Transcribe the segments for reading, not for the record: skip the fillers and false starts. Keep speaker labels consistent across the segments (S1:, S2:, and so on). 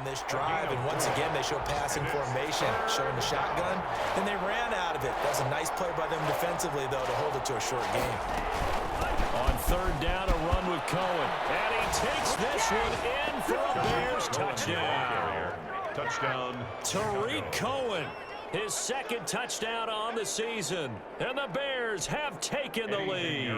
S1: on this drive, and once again they show passing formation, showing the shotgun, and they ran out of it. That was a nice play by them defensively, though, to hold it to a short game.
S2: On third down, a run with Cohen, and he takes this one in for a Bears touchdown.
S3: Touchdown,
S2: Tariq Cohen, his second touchdown on the season, and the Bears have taken the lead.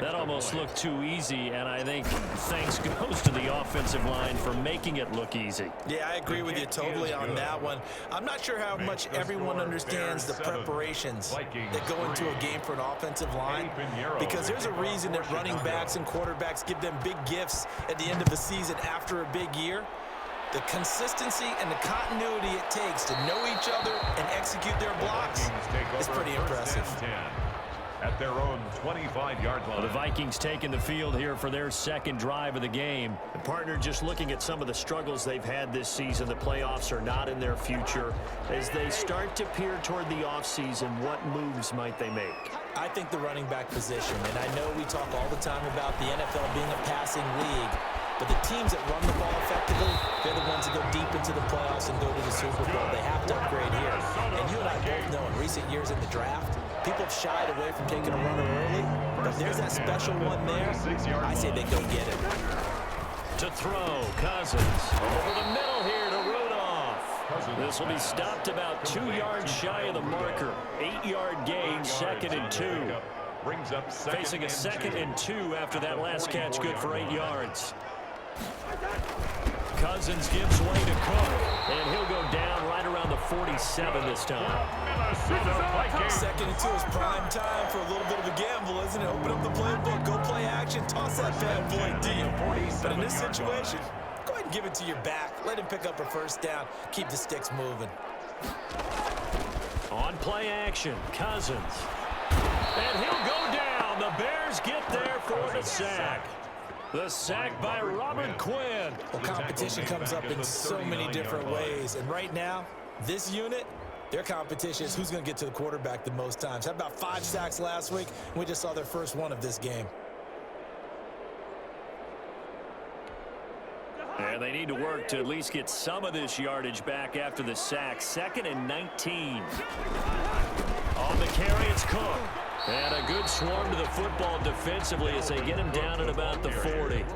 S2: That almost looked too easy, and I think thanks goes to the offensive line for making it look easy.
S1: Yeah, I agree with you totally on that one. I'm not sure how much everyone understands the preparations that go into a game for an offensive line, because there's a reason that running backs and quarterbacks give them big gifts at the end of the season after a big year. The consistency and the continuity it takes to know each other and execute their blocks is pretty impressive.
S3: At their own 25-yard line.
S2: Well, the Vikings taking the field here for their second drive of the game. The partner, just looking at some of the struggles they've had this season, the playoffs are not in their future. As they start to peer toward the offseason, what moves might they make?
S1: I think the running back position, and I know we talk all the time about the NFL being a passing league, but the teams that run the ball effectively, they're the ones that go deep into the playoffs and go to the Super Bowl. They have to upgrade here. And you and I both know in recent years in the draft, people have shied away from taking a runner early, but there's that special one there. I say they go get it.
S2: To throw, Cousins. Over the middle here to Rudolph. This will be stopped about 2 yards shy of the marker. 8-yard gain, 2nd and 2. Facing a 2nd and 2 after that last catch, good for 8 yards. Cousins gives way to Cook, and he'll go down right around the 47 this time.
S1: 2nd and 2 is prime time for a little bit of a gamble, isn't it? Open up the playbook, go play action, toss that bad boy deep. But in this situation, go ahead and give it to your back. Let him pick up a first down. Keep the sticks moving.
S2: On play action, Cousins. And he'll go down. The Bears get there for the sack. The sack by Robert Quinn.
S1: Well, competition comes up in so many different ways. And right now, this unit, their competition is who's going to get to the quarterback the most times. Had about 5 sacks last week. We just saw their first one of this game.
S2: And they need to work to at least get some of this yardage back after the sack. 2nd and 19. On the carry, it's Cook. And a good swarm to the football defensively as they get him down at about the 40.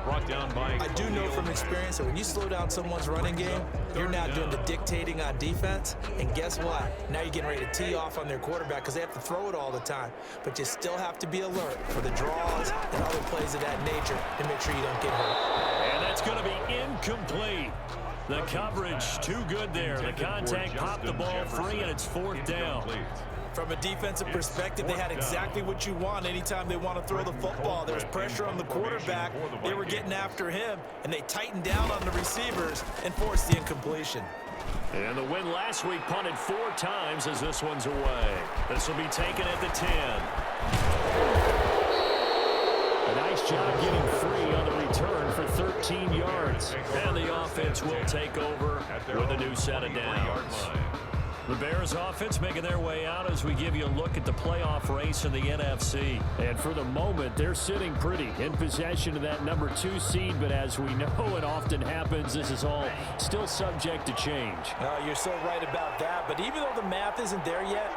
S3: Brought down by...
S1: I do know from experience that when you slow down someone's running game, you're now doing the dictating on defense. And guess what? Now you're getting ready to tee off on their quarterback because they have to throw it all the time. But you still have to be alert for the draws and other plays of that nature to make sure you don't get hurt.
S2: And that's going to be incomplete. The coverage too good there. The contact popped the ball free, and it's 4th down.
S1: From a defensive perspective, they had exactly what you want anytime they want to throw the football. There was pressure on the quarterback. They were getting after him, and they tightened down on the receivers and forced the incompletion.
S2: And the win last week punted 4 times as this one's away. This will be taken at the 10. A nice job getting free on the return for 13 yards. And the offense will take over with a new set of downs. The Bears offense making their way out as we give you a look at the playoff race in the NFC. And for the moment, they're sitting pretty in possession of that number 2 seed. But as we know it often happens, this is all still subject to change.
S1: You're so right about that. But even though the math isn't there yet,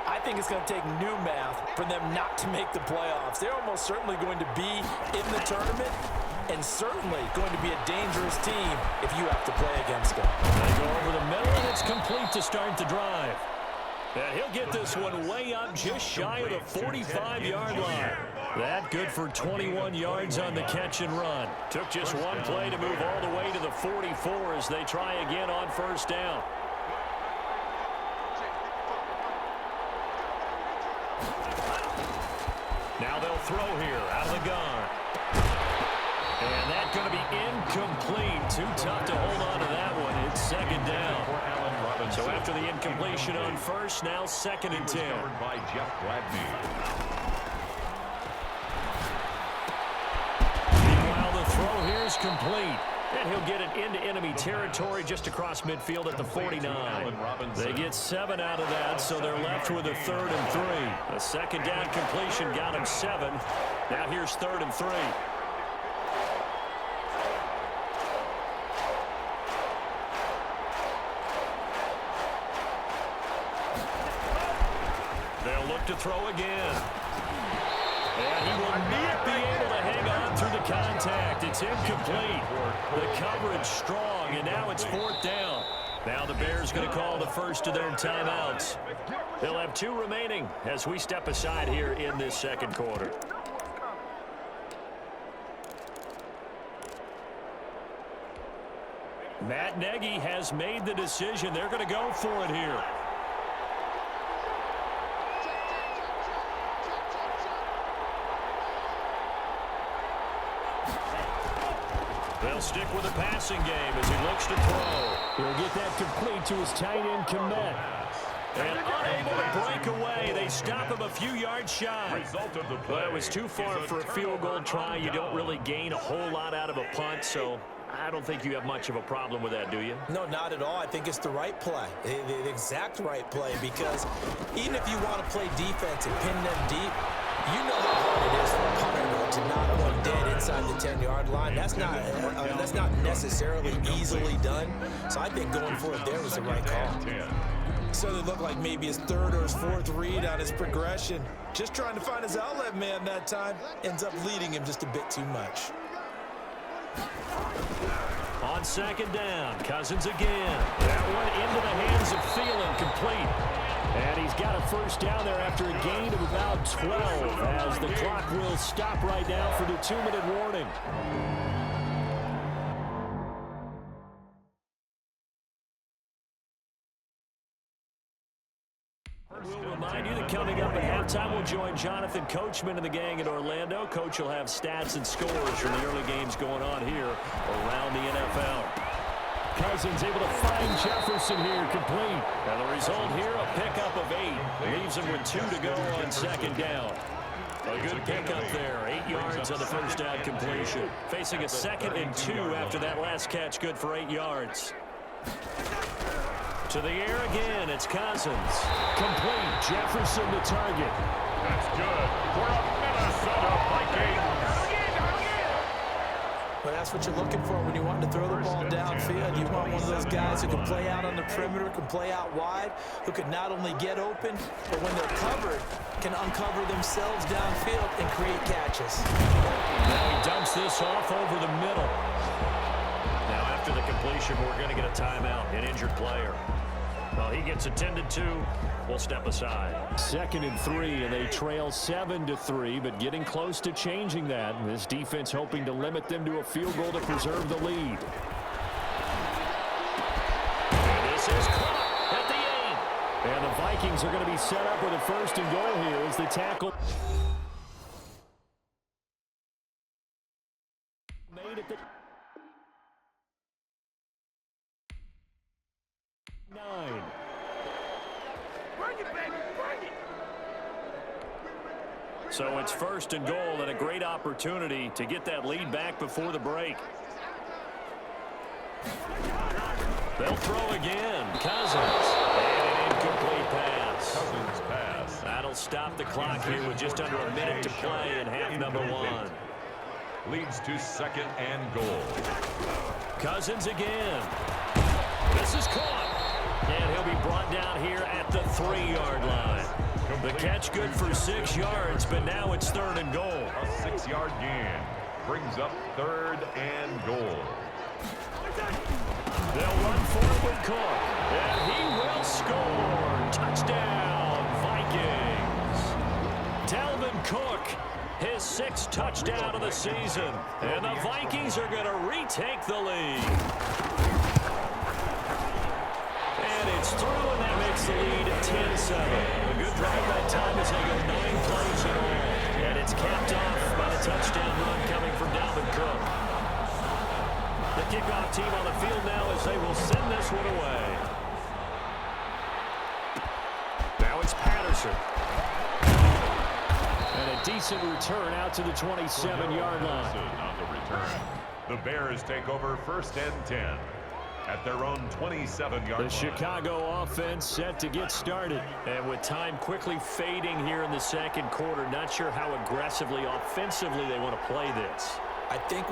S1: I think it's going to take new math for them not to make the playoffs. They're almost certainly going to be in the tournament and certainly going to be a dangerous team if you have to play against them.
S2: They go over the middle, and it's complete to start the drive. And he'll get this one way up just shy of the 45-yard line. That good for 21 yards on the catch and run. Took just one play to move all the way to the 44 as they try again on first down. Now they'll throw here out of the gun. And that's going to be incomplete. Too tough to hold on to that one. It's 2nd down. So after the incompletion on first, now 2nd and 10. Meanwhile, the throw here is complete. And he'll get it into enemy territory just across midfield at the 49. They get 7 out of that, so they're left with a 3rd and 3. A 2nd down completion got him 7. Now here's 3rd and 3. to throw again. And he will not be able to hang on through the contact. It's incomplete. The coverage strong, and now it's 4th down. Now the Bears going to call the first of their timeouts. They'll have 2 remaining as we step aside here in this second quarter. Matt Nagy has made the decision. They're going to go for it here. They'll stick with the passing game as he looks to throw.
S4: He'll get that complete to his tight end, Komet.
S2: And unable to break away. They stop him a few yards shy. Well, it was too far for a field goal try. You don't really gain a whole lot out of a punt, so I don't think you have much of a problem with that, do you?
S1: No, not at all. I think it's the right play, the exact right play, because even if you want to play defense and pin them deep, you know how hard it is for a punter to knock one dead inside the 10-yard line. That's not necessarily easily done. So I think going for it there was the right call. So it looked like maybe his 3rd or his 4th read on his progression. Just trying to find his outlet man that time. Ends up leading him just a bit too much.
S2: On 2nd down, Cousins again. That one into the hands of Thielen, complete. And he's got a first down there after a gain of about 12 as the clock will stop right now for the 2-minute warning. We'll remind you that coming up at halftime, we'll join Jonathan Coachman and the gang in Orlando. Coach will have stats and scores from the early games going on here around the NFL.
S4: Cousins able to find Jefferson here, complete.
S2: And the result here, a pickup of 8. Leaves him with 2 to go on 2nd down. A good pickup there. 8 yards on the first down completion. Facing a 2nd and 2 after that last catch, good for 8 yards. To the air again, it's Cousins.
S4: Complete. Jefferson the target.
S3: That's good for a Minnesota Vikings.
S1: But that's what you're looking for when you want to throw the ball downfield. You want one of those guys who can play out on the perimeter, can play out wide, who can not only get open, but when they're covered, can uncover themselves downfield and create catches.
S2: Now he dumps this off over the middle. Now after the completion, we're going to get a timeout, an injured player. Well, he gets attended to. We'll step aside.
S4: 2nd and 3, and they trail 7-3, but getting close to changing that. This defense hoping to limit them to a field goal to preserve the lead.
S2: And this is caught at the 8.
S4: And the Vikings are going to be set up with a 1st and goal here as the tackle made at the 9.
S2: So it's 1st and goal and a great opportunity to get that lead back before the break. They'll throw again. Cousins. And an incomplete pass.
S3: Cousins pass.
S2: That'll stop the clock here with just under a minute to play in half number 1.
S3: Leads to 2nd and goal.
S2: Cousins again. This is caught. And he'll be brought down here at the 3-yard line. The catch good for 6 yards, but now it's 3rd and goal.
S3: A 6-yard gain brings up 3rd and goal.
S2: They'll run for it with Cook. And he will score. Touchdown, Vikings. Dalvin Cook, his 6th touchdown of the season. And the Vikings are going to retake the lead. And it's through, and that makes the lead 10-7. A good drive that time as they go 9 plays in all. And it's capped off by the touchdown run coming from Dalvin Cook. The kickoff team on the field now as they will send this one away. Now it's Patterson.
S4: and a decent return out to the 27-yard line.
S3: On the return, the Bears take over 1st and 10. At their own 27-yard line.
S4: The Chicago offense set to get started.
S2: And with time quickly fading here in the second quarter, not sure how aggressively, offensively they want to play this.
S1: I think